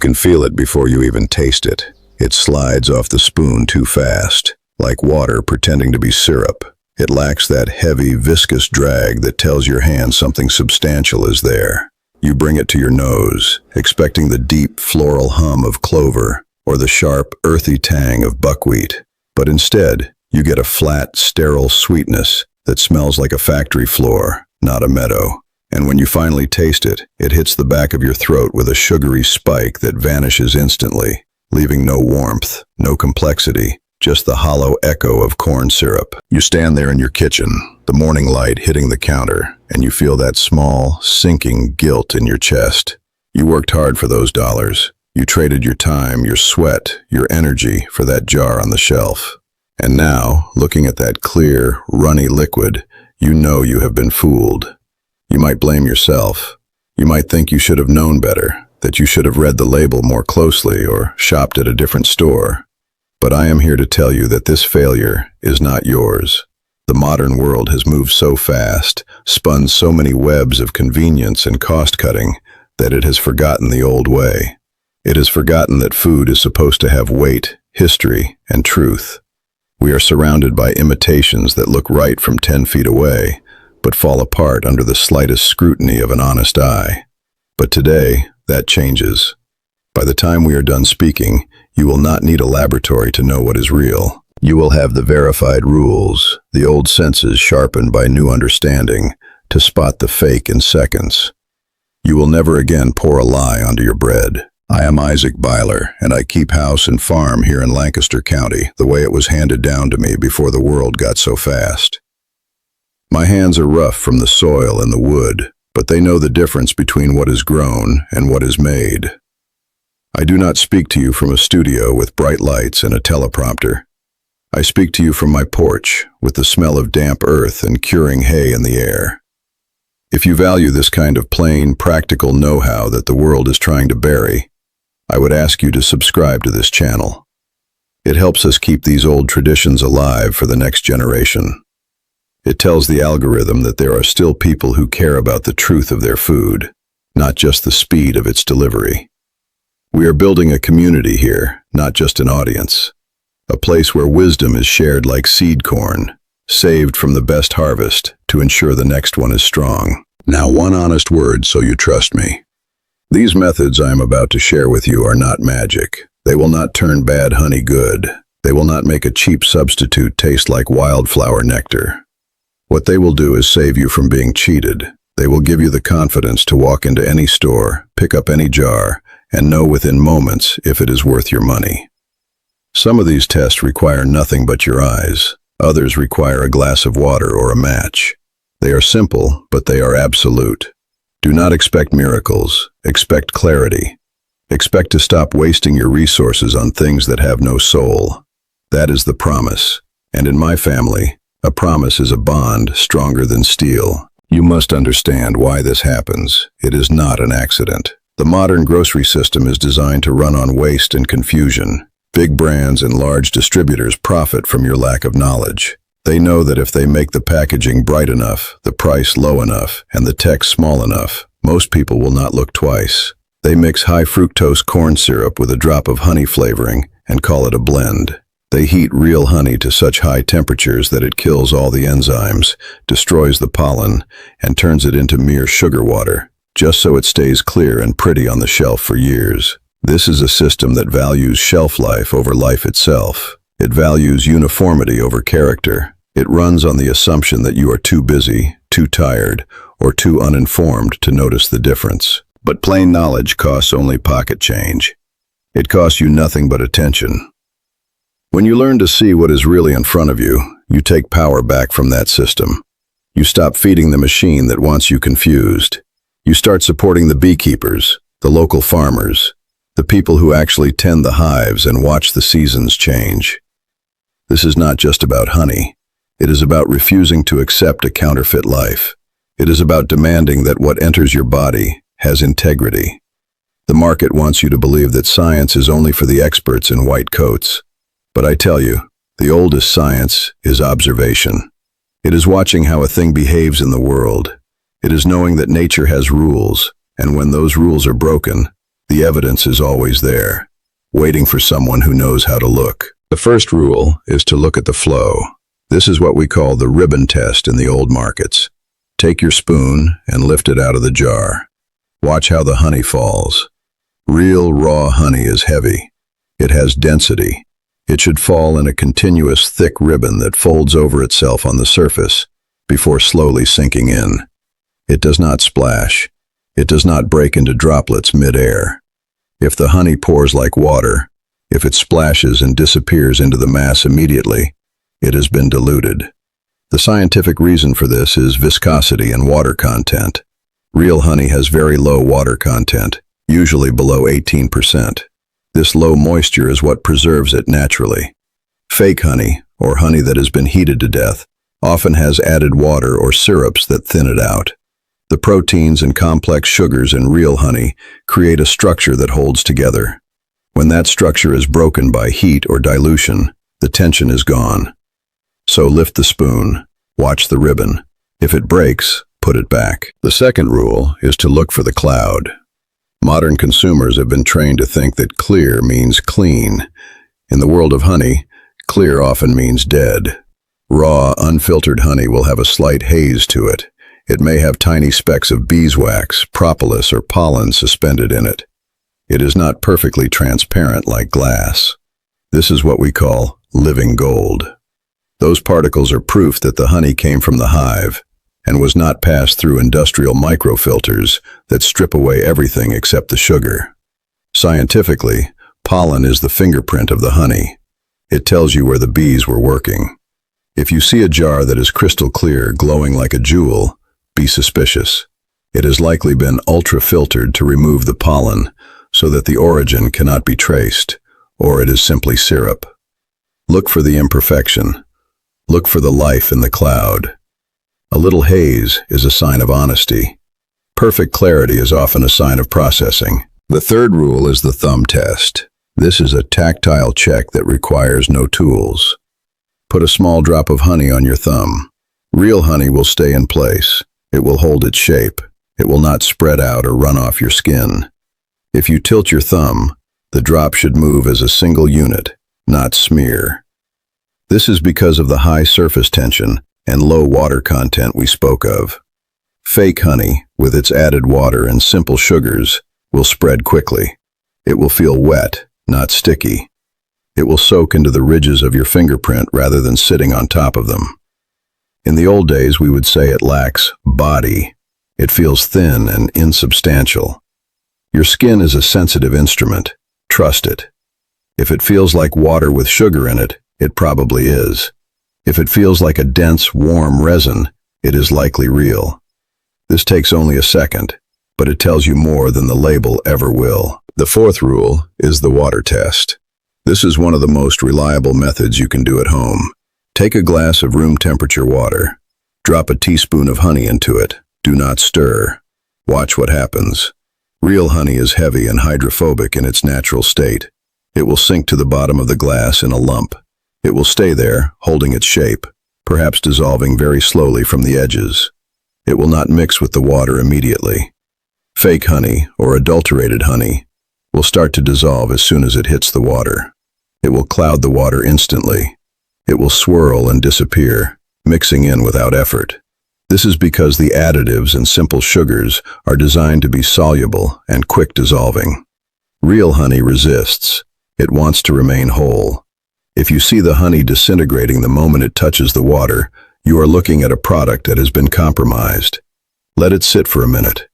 can feel it before you even taste it. It slides off the spoon too fast, like water pretending to be syrup. It lacks that heavy, viscous drag that tells your hand something substantial is there. You bring it to your nose, expecting the deep, floral hum of clover or the sharp, earthy tang of buckwheat. But instead, you get a flat, sterile sweetness that smells like a factory floor, not a meadow. And when you finally taste it, it hits the back of your throat with a sugary spike that vanishes instantly, leaving no warmth, no complexity, just the hollow echo of corn syrup. You stand there in your kitchen, the morning light hitting the counter, and you feel that small, sinking guilt in your chest. You worked hard for those dollars. You traded your time, your sweat, your energy for that jar on the shelf. And now, looking at that clear, runny liquid, you know you have been fooled. You might blame yourself. You might think you should have known better, that you should have read the label more closely or shopped at a different store. But I am here to tell you that this failure is not yours. The modern world has moved so fast, spun so many webs of convenience and cost-cutting, that it has forgotten the old way. It has forgotten that food is supposed to have weight, history, and truth. We are surrounded by imitations that look right from 10 feet away, but fall apart under the slightest scrutiny of an honest eye. But today, that changes. By the time we are done speaking, you will not need a laboratory to know what is real. You will have the verified rules, the old senses sharpened by new understanding, to spot the fake in seconds. You will never again pour a lie onto your bread. I am Isaac Beiler, and I keep house and farm here in Lancaster County, the way it was handed down to me before the world got so fast. My hands are rough from the soil and the wood, but they know the difference between what is grown and what is made. I do not speak to you from a studio with bright lights and a teleprompter. I speak to you from my porch, with the smell of damp earth and curing hay in the air. If you value this kind of plain, practical know-how that the world is trying to bury, I would ask you to subscribe to this channel. It helps us keep these old traditions alive for the next generation. It tells the algorithm that there are still people who care about the truth of their food, not just the speed of its delivery. We are building a community here, not just an audience. A place where wisdom is shared like seed corn, saved from the best harvest to ensure the next one is strong. Now, one honest word so you trust me. These methods I am about to share with you are not magic. They will not turn bad honey good. They will not make a cheap substitute taste like wildflower nectar. What they will do is save you from being cheated. They will give you the confidence to walk into any store, pick up any jar, and know within moments if it is worth your money. Some of these tests require nothing but your eyes. Others require a glass of water or a match. They are simple, but they are absolute. Do not expect miracles. Expect clarity. Expect to stop wasting your resources on things that have no soul. That is the promise. And in my family, a promise is a bond stronger than steel. You must understand why this happens. It is not an accident. The modern grocery system is designed to run on waste and confusion. Big brands and large distributors profit from your lack of knowledge. They know that if they make the packaging bright enough, the price low enough, and the text small enough, most people will not look twice. They mix high fructose corn syrup with a drop of honey flavoring and call it a blend. They heat real honey to such high temperatures that it kills all the enzymes, destroys the pollen, and turns it into mere sugar water, just so it stays clear and pretty on the shelf for years. This is a system that values shelf life over life itself. It values uniformity over character. It runs on the assumption that you are too busy, too tired, or too uninformed to notice the difference. But plain knowledge costs only pocket change. It costs you nothing but attention. When you learn to see what is really in front of you, you take power back from that system. You stop feeding the machine that wants you confused. You start supporting the beekeepers, the local farmers, the people who actually tend the hives and watch the seasons change. This is not just about honey. It is about refusing to accept a counterfeit life. It is about demanding that what enters your body has integrity. The market wants you to believe that science is only for the experts in white coats. But I tell you, the oldest science is observation. It is watching how a thing behaves in the world. It is knowing that nature has rules, and when those rules are broken, The evidence is always there, waiting for someone who knows how to look. The first rule is to look at the flow. This is what we call the ribbon test in the old markets. Take your spoon and lift it out of the jar. Watch how the honey falls. Real raw honey is heavy. It has density. It should fall in a continuous thick ribbon that folds over itself on the surface before slowly sinking in. It does not splash. It does not break into droplets mid-air. If the honey pours like water, if it splashes and disappears into the mass immediately, it has been diluted. The scientific reason for this is viscosity and water content. Real honey has very low water content, usually below 18%. This low moisture is what preserves it naturally. Fake honey, or honey that has been heated to death, often has added water or syrups that thin it out. The proteins and complex sugars in real honey create a structure that holds together. When that structure is broken by heat or dilution, the tension is gone. So lift the spoon, watch the ribbon. If it breaks, put it back. The second rule is to look for the cloud. Modern consumers have been trained to think that clear means clean. In the world of honey, clear often means dead. Raw, unfiltered honey will have a slight haze to it. It may have tiny specks of beeswax, propolis, or pollen suspended in it. It is not perfectly transparent like glass. This is what we call living gold. Those particles are proof that the honey came from the hive and was not passed through industrial microfilters that strip away everything except the sugar. Scientifically, pollen is the fingerprint of the honey. It tells you where the bees were working. If you see a jar that is crystal clear, glowing like a jewel, be suspicious. It has likely been ultra-filtered to remove the pollen so that the origin cannot be traced, or it is simply syrup. Look for the imperfection. Look for the life in the cloud. A little haze is a sign of honesty. Perfect clarity is often a sign of processing. The third rule is the thumb test. This is a tactile check that requires no tools. Put a small drop of honey on your thumb. Real honey will stay in place. It will hold its shape. It will not spread out or run off your skin. If you tilt your thumb, the drop should move as a single unit, not smear. This is because of the high surface tension and low water content we spoke of. Fake honey, with its added water and simple sugars, will spread quickly. It will feel wet, not sticky. It will soak into the ridges of your fingerprint rather than sitting on top of them. In the old days, we would say it lacks body. It feels thin and insubstantial. Your skin is a sensitive instrument. Trust it. If it feels like water with sugar in it, it probably is. If it feels like a dense, warm resin, it is likely real. This takes only a second, but it tells you more than the label ever will. The fourth rule is the water test. This is one of the most reliable methods you can do at home. Take a glass of room temperature water. Drop a teaspoon of honey into it. Do not stir. Watch what happens. Real honey is heavy and hydrophobic in its natural state. It will sink to the bottom of the glass in a lump. It will stay there, holding its shape, perhaps dissolving very slowly from the edges. It will not mix with the water immediately. Fake honey, or adulterated honey, will start to dissolve as soon as it hits the water. It will cloud the water instantly. It will swirl and disappear, mixing in without effort. This is because the additives and simple sugars are designed to be soluble and quick dissolving. Real honey resists. It wants to remain whole. If you see the honey disintegrating the moment it touches the water, you are looking at a product that has been compromised. Let it sit for a minute.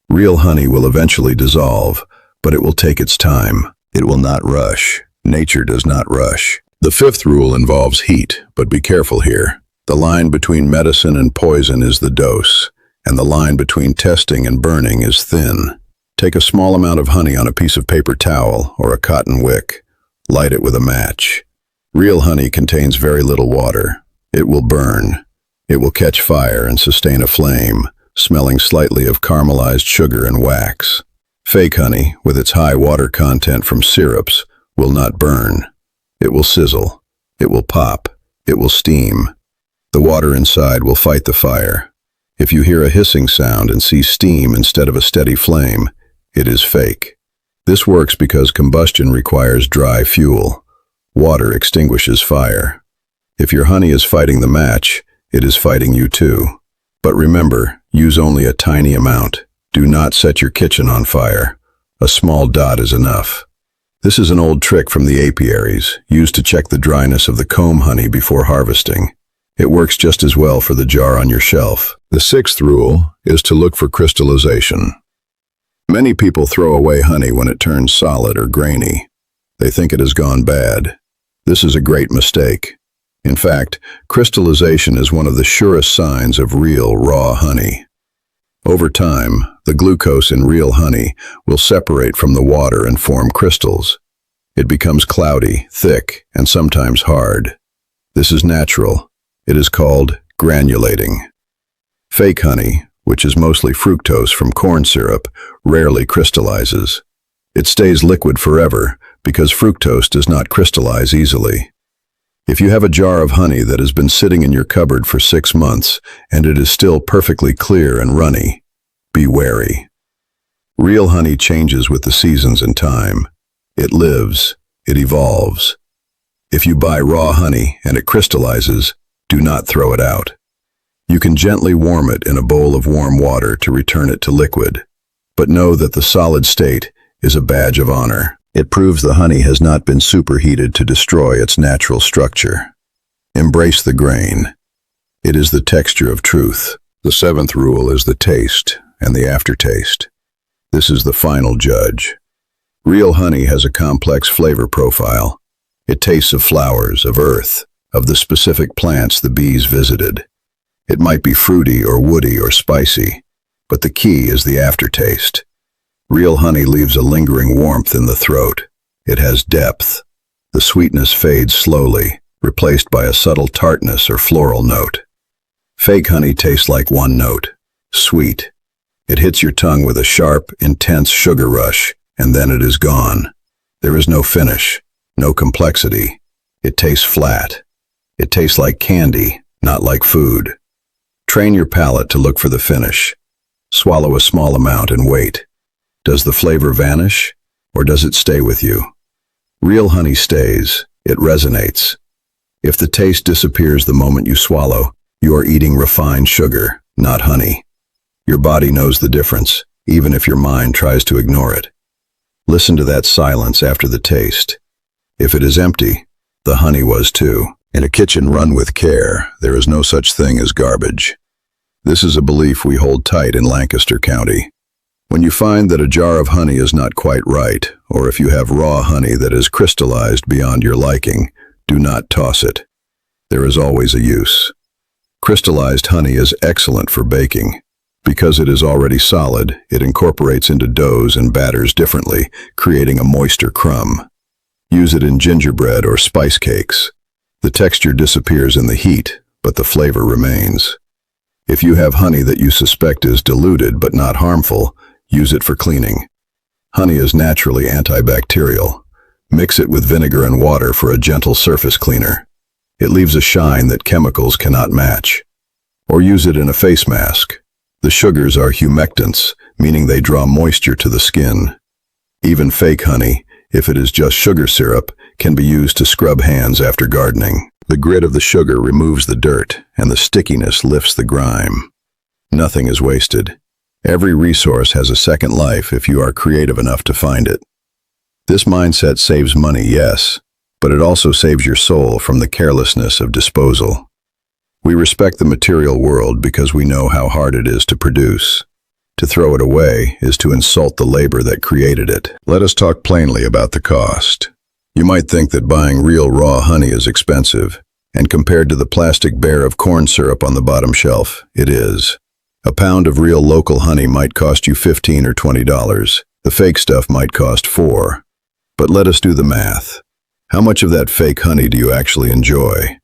Real honey will eventually dissolve, but it will take its time. It will not rush. Nature does not rush. The fifth rule involves heat, but be careful here. The line between medicine and poison is the dose, and the line between testing and burning is thin. Take a small amount of honey on a piece of paper towel or a cotton wick. Light it with a match. Real honey contains very little water. It will burn. It will catch fire and sustain a flame, smelling slightly of caramelized sugar and wax. Fake honey, with its high water content from syrups, will not burn. It will sizzle. It will pop. It will steam. The water inside will fight the fire. If you hear a hissing sound and see steam instead of a steady flame, it is fake. This works because combustion requires dry fuel. Water extinguishes fire. If your honey is fighting the match, it is fighting you too. But remember, use only a tiny amount. Do not set your kitchen on fire. A small dot is enough. This is an old trick from the apiaries, used to check the dryness of the comb honey before harvesting. It works just as well for the jar on your shelf. The sixth rule is to look for crystallization. Many people throw away honey when it turns solid or grainy. They think it has gone bad. This is a great mistake. In fact, crystallization is one of the surest signs of real raw honey. Over time, the glucose in real honey will separate from the water and form crystals. It becomes cloudy, thick, and sometimes hard. This is natural. It is called granulating. Fake honey, which is mostly fructose from corn syrup, rarely crystallizes. It stays liquid forever because fructose does not crystallize easily. If you have a jar of honey that has been sitting in your cupboard for 6 months and it is still perfectly clear and runny, be wary. Real honey changes with the seasons and time. It lives, it evolves. If you buy raw honey and it crystallizes, do not throw it out. You can gently warm it in a bowl of warm water to return it to liquid, but know that the solid state is a badge of honor. It proves the honey has not been superheated to destroy its natural structure. Embrace the grain. It is the texture of truth. The seventh rule is the taste and the aftertaste. This is the final judge. Real honey has a complex flavor profile. It tastes of flowers, of earth, of the specific plants the bees visited. It might be fruity or woody or spicy, but the key is the aftertaste. Real honey leaves a lingering warmth in the throat. It has depth. The sweetness fades slowly, replaced by a subtle tartness or floral note. Fake honey tastes like one note, sweet. It hits your tongue with a sharp, intense sugar rush, and then it is gone. There is no finish, no complexity. It tastes flat. It tastes like candy, not like food. Train your palate to look for the finish. Swallow a small amount and wait. Does the flavor vanish, or does it stay with you? Real honey stays. It resonates. If the taste disappears the moment you swallow, you are eating refined sugar, not honey. Your body knows the difference, even if your mind tries to ignore it. Listen to that silence after the taste. If it is empty, the honey was too. In a kitchen run with care, there is no such thing as garbage. This is a belief we hold tight in Lancaster County. When you find that a jar of honey is not quite right, or if you have raw honey that is crystallized beyond your liking, do not toss it. There is always a use. Crystallized honey is excellent for baking. Because it is already solid, it incorporates into doughs and batters differently, creating a moister crumb. Use it in gingerbread or spice cakes. The texture disappears in the heat, but the flavor remains. If you have honey that you suspect is diluted but not harmful, use it for cleaning. Honey is naturally antibacterial. Mix it with vinegar and water for a gentle surface cleaner. It leaves a shine that chemicals cannot match. Or use it in a face mask. The sugars are humectants, meaning they draw moisture to the skin. Even fake honey, if it is just sugar syrup, can be used to scrub hands after gardening. The grit of the sugar removes the dirt, and the stickiness lifts the grime. Nothing is wasted. Every resource has a second life if you are creative enough to find it. This mindset saves money, yes, but it also saves your soul from the carelessness of disposal. We respect the material world because we know how hard it is to produce. To throw it away is to insult the labor that created it. Let us talk plainly about the cost. You might think that buying real raw honey is expensive, and compared to the plastic bear of corn syrup on the bottom shelf, it is. A pound of real local honey might cost you $15 or $20. The fake stuff might cost $4. But let us do the math. How much of that fake honey do you actually enjoy?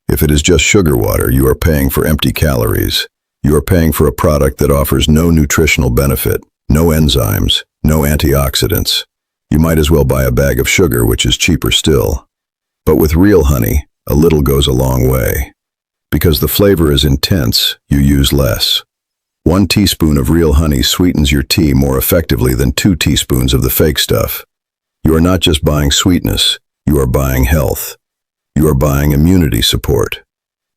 If it is just sugar water, you are paying for empty calories. You are paying for a product that offers no nutritional benefit, no enzymes, no antioxidants. You might as well buy a bag of sugar, which is cheaper still. But with real honey, a little goes a long way. Because the flavor is intense, you use less. 1 teaspoon of real honey sweetens your tea more effectively than 2 teaspoons of the fake stuff. You are not just buying sweetness, you are buying health. You are buying immunity support.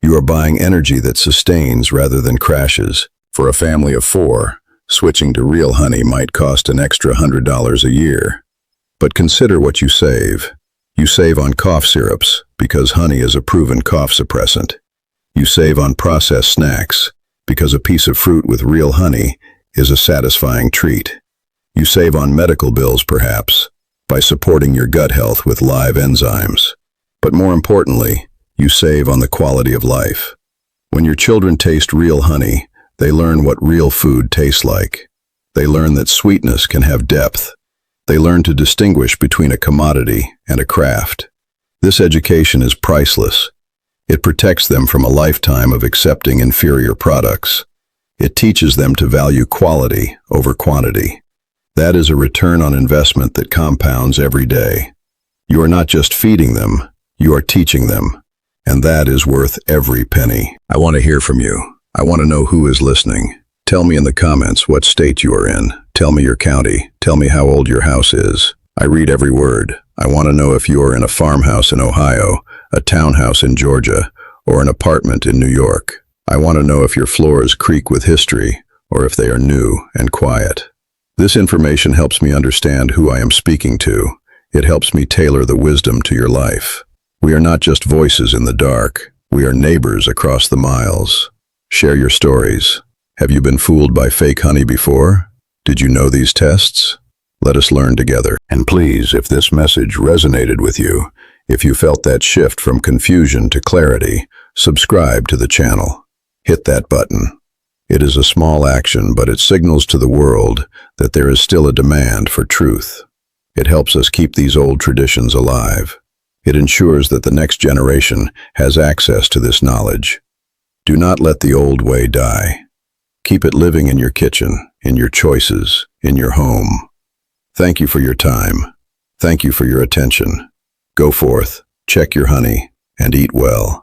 You are buying energy that sustains rather than crashes. For a family of 4, switching to real honey might cost an extra $100 a year. But consider what you save. You save on cough syrups, because honey is a proven cough suppressant. You save on processed snacks, because a piece of fruit with real honey is a satisfying treat. You save on medical bills, perhaps, by supporting your gut health with live enzymes. But more importantly, you save on the quality of life. When your children taste real honey, they learn what real food tastes like. They learn that sweetness can have depth. They learn to distinguish between a commodity and a craft. This education is priceless. It protects them from a lifetime of accepting inferior products. It teaches them to value quality over quantity. That is a return on investment that compounds every day. You are not just feeding them, you are teaching them. And that is worth every penny. I want to hear from you. I want to know who is listening. Tell me in the comments what state you are in. Tell me your county. Tell me how old your house is. I read every word. I want to know if you are in a farmhouse in Ohio, a townhouse in Georgia, or an apartment in New York. I want to know if your floors creak with history, or if they are new and quiet. This information helps me understand who I am speaking to. It helps me tailor the wisdom to your life. We are not just voices in the dark. We are neighbors across the miles. Share your stories. Have you been fooled by fake honey before? Did you know these tests? Let us learn together. And please, if this message resonated with you, if you felt that shift from confusion to clarity, subscribe to the channel. Hit that button. It is a small action, but it signals to the world that there is still a demand for truth. It helps us keep these old traditions alive. It ensures that the next generation has access to this knowledge. Do not let the old way die. Keep it living in your kitchen, in your choices, in your home. Thank you for your time. Thank you for your attention. Go forth, check your honey, and eat well.